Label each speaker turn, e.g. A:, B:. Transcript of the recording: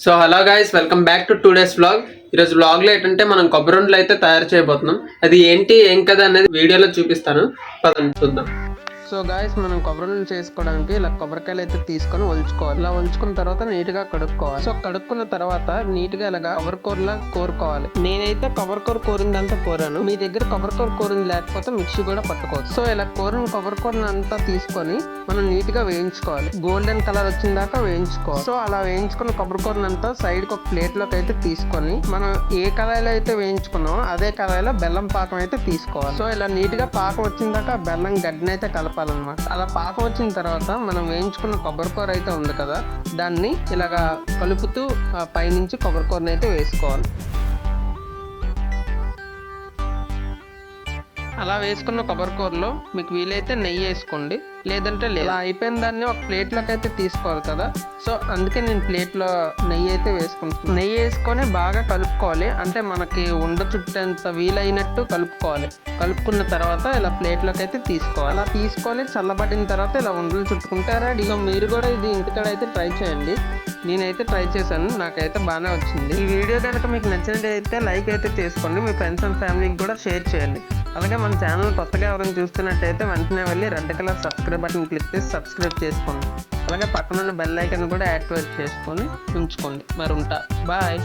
A: So hello guys, welcome back to 2 days vlog. ఈరోజు వ్లాగ్లో ఏంటంటే మనం కొబ్బరి ఉండలు అయితే తయారు చేయబోతున్నాం. అది ఏంటి ఏం కదా అనేది వీడియోలో చూపిస్తాను, పదండి చూద్దాం. సో గాయస్, మనం కొబ్బరి ఉండలు చేసుకోవడానికి ఇలా కొబ్బరికాయలు అయితే తీసుకొని ఒలుచుకోవాలి. ఇలా ఒలుచుకున్న తర్వాత నీట్గా కడుక్కోవాలి. సో కడుక్కున్న తర్వాత నీట్గా ఇలాగా కొబ్బరి కూరలా కోరుకోవాలి. నేనైతే కొబ్బరి కూర కోరిందంతా కోరాను. మీ దగ్గర కొబ్బరి కూర కోరింది లేకపోతే మిక్సీ కూడా పట్టుకోవచ్చు. సో ఇలా కోరిన కొబ్బరి కూరని అంతా తీసుకొని మనం నీట్గా వేయించుకోవాలి. గోల్డెన్ కలర్ వచ్చిన దాకా వేయించుకోవాలి. సో అలా వేయించుకున్న కొబ్బరి కూరని అంతా సైడ్కి ఒక ప్లేట్లోకి అయితే తీసుకొని మనం ఏ కళాయిలో అయితే వేయించుకున్నామో అదే కళాయిలో బెల్లం పాకం అయితే తీసుకోవాలి. సో ఇలా నీట్గా పాకం వచ్చిన దాకా బెల్లం గడ్డని అయితే కలపాలన్నమాట. అలా పాకం వచ్చిన తర్వాత మనం వేయించుకున్న కొబ్బరి కూర అయితే ఉంది కదా, దాన్ని ఇలాగా కలుపుతూ పైనుంచి కొబ్బరి కూరని అయితే వేసుకోవాలి. అలా వేసుకున్న కొబ్బరి కూరలో మీకు వీలైతే నెయ్యి వేసుకోండి, లేదంటే ఇలా అయిపోయిన దాన్ని ఒక ప్లేట్లోకి అయితే తీసుకోవాలి కదా. సో అందుకే నేను ప్లేట్లో నెయ్యి అయితే వేసుకుంటాను. నెయ్యి వేసుకొని బాగా కలుపుకోవాలి, అంటే మనకి ఉండ చుట్టేంత వీలైనట్టు కలుపుకోవాలి. కలుపుకున్న తర్వాత ఇలా ప్లేట్లోకి అయితే తీసుకోవాలి. అలా తీసుకొని చల్లబడిన తర్వాత ఇలా ఉండలు చుట్టుకుంటే రెడీ. సో మీరు కూడా ఇది ఇంటికాడ అయితే ట్రై చేయండి. నేనైతే ట్రై చేశాను, నాకైతే బాగానే వచ్చింది. ఈ వీడియో కనుక మీకు నచ్చినట్టయితే లైక్ అయితే చేసుకోండి, మీ ఫ్రెండ్స్ అండ్ ఫ్యామిలీకి కూడా షేర్ చేయండి. అలాగే మన ఛానల్ కొత్తగా ఎవరైనా చూస్తున్నట్టయితే వెంటనే వెళ్ళి red colour subscribe button click చేసి సబ్స్క్రైబ్ చేసుకోండి. అలాగే పక్కన ఉన్న బెల్ ఐకాన్ కూడా యాక్టివేట్ చేసుకొని ఉంచుకోండి. మరి ఉంటా, బాయ్.